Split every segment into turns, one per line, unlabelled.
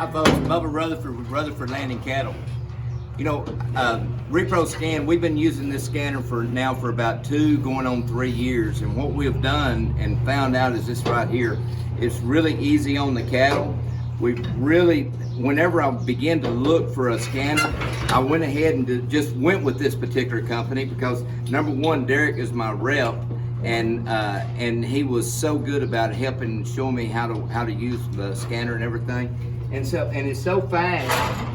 Hi folks, Bubba Rutherford with Rutherford Land and Cattle. You know, Repro Scan, we've been using this scanner for about 2 going on 3 years, and what we've done and found out is this right here. It's really easy on the cattle. Whenever I began to look for a scanner, I went ahead and just went with this particular company because number one, Derek is my rep, and he was so good about helping show me how to use the scanner and everything. And it's so fast.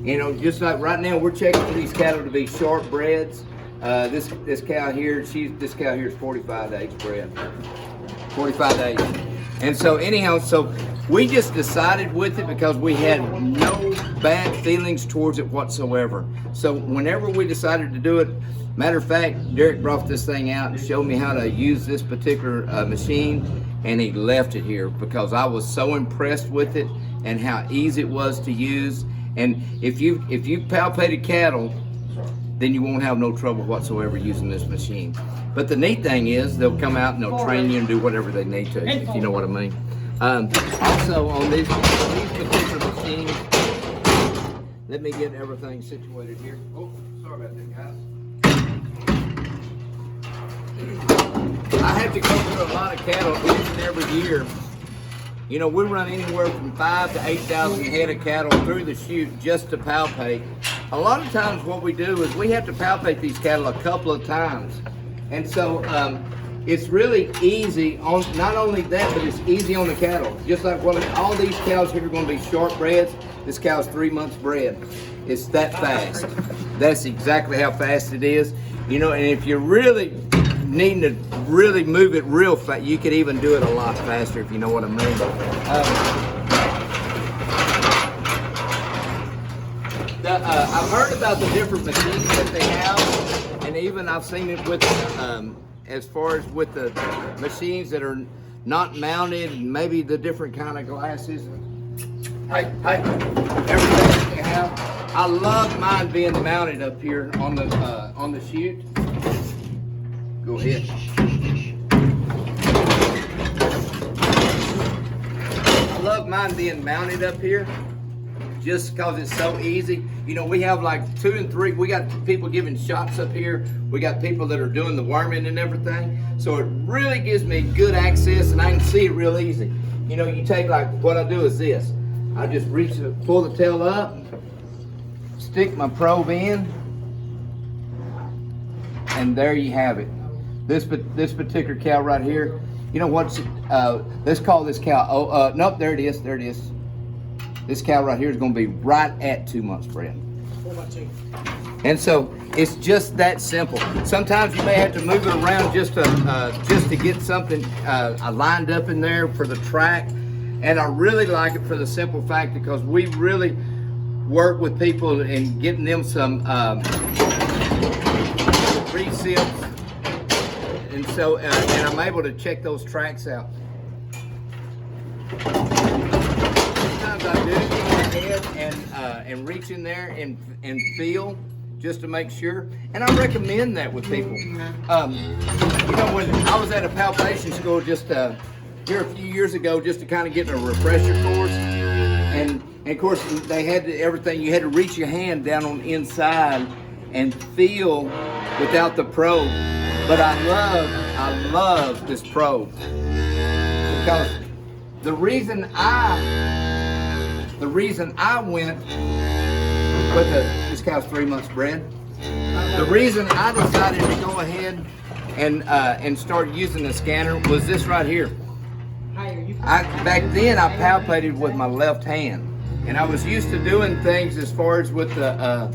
You know, just like right now, we're checking for these cattle to be short breds. This cow here is 45 days bred. 45 days. And so anyhow, so we just decided with it because we had no bad feelings towards it whatsoever. So whenever we decided to do it, matter of fact, Derek brought this thing out and showed me how to use this particular machine, and he left it here because I was so impressed with it and how easy it was to use. And if you palpated cattle, then you won't have no trouble whatsoever using this machine. But the neat thing is they'll come out and they'll train you and do whatever they need to, if you know what I mean. Also on these particular machines, let me get everything situated here. Oh, sorry about that, guys. I have to go through a lot of cattle each and every year. You know, we run anywhere from 5,000 to 8,000 head of cattle through the chute just to palpate. A lot of times what we do is we have to palpate these cattle a couple of times. And so it's really easy on, not only that, but it's easy on the cattle. Just like all these cows here are going to be short breds. This cow's 3 months bred. It's that fast. That's exactly how fast it is. You know, and if you're really needing to really move it real fast, you could even do it a lot faster, if you know what I mean. I've heard about the different machines that they have, and even I've seen it with as far as with the machines that are not mounted, and maybe the different kind of glasses. Everything that they have. I love mine being mounted up here on the chute. Go ahead. I love mine being mounted up here just because it's so easy. You know, we have like 2 and 3, we got people giving shots up here. We got people that are doing the worming and everything. So it really gives me good access and I can see it real easy. You know, you take like, what I do is this. I just pull the tail up, stick my probe in, and there you have it. This particular cow right here, you know what's, let's call this cow, nope, there it is. This cow right here is going to be right at 2 months bred. And so it's just that simple. Sometimes you may have to move it around just to get something lined up in there for the track. And I really like it for the simple fact because we really work with people and getting them some recips. And so, and I'm able to check those tracks out. Sometimes I do go ahead and reach in there and feel just to make sure. And I recommend that with people. You know, when I was at a palpation school just here a few years ago, just to kind of get a refresher course, and of course they had everything. You had to reach your hand down on the inside and feel without the probe. But I love this probe because the reason I went with this cow's 3 months bred. The reason I decided to go ahead and start using the scanner was this right here. Back then I palpated with my left hand, and I was used to doing things as far as with the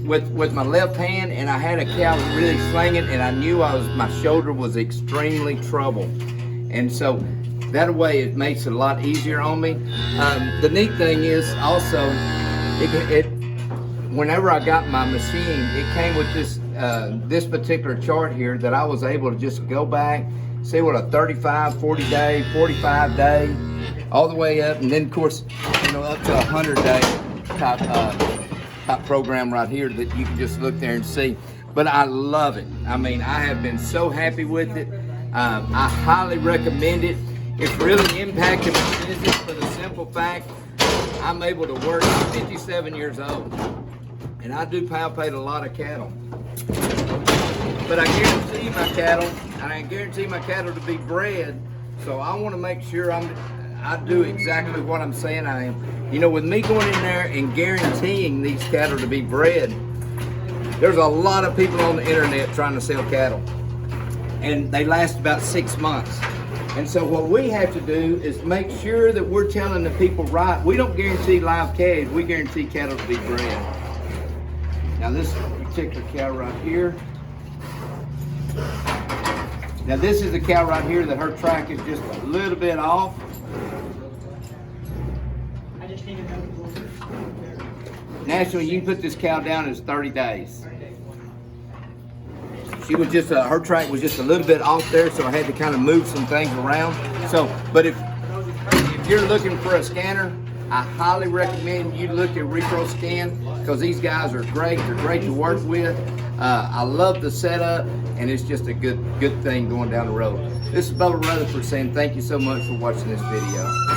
with my left hand, and I had a cow really slinging, and I knew my shoulder was extremely troubled, and so that way it makes it a lot easier on me. The neat thing is also, whenever I got my machine, it came with this particular chart here that I was able to just go back, see what a 35, 40 day, 45 day, all the way up, and then of course, you know, up to 100 day type program right here that you can just look there and see. But I love it. I mean, I have been so happy with it. I highly recommend it. It's really impacted my business for the simple fact I'm able to work. I'm 57 years old, and I do palpate a lot of cattle. But I guarantee my cattle, and I guarantee my cattle to be bred, so I want to make sure I do exactly what I'm saying I am. You know, with me going in there and guaranteeing these cattle to be bred, there's a lot of people on the internet trying to sell cattle, and they last about 6 months. And so what we have to do is make sure that we're telling the people right. We don't guarantee live calves, we guarantee cattle to be bred. Now this particular cow right here, now this is a cow right here that her track is just a little bit off. Nationally, you can put this cow down as 30 days. She was just, her track was just a little bit off there, so I had to kind of move some things around. So, but if you're looking for a scanner, I highly recommend you look at Repro Scan, because these guys are great. They're great to work with. I love the setup, and it's just a good thing going down the road. This is Bubba Rutherford saying thank you so much for watching this video.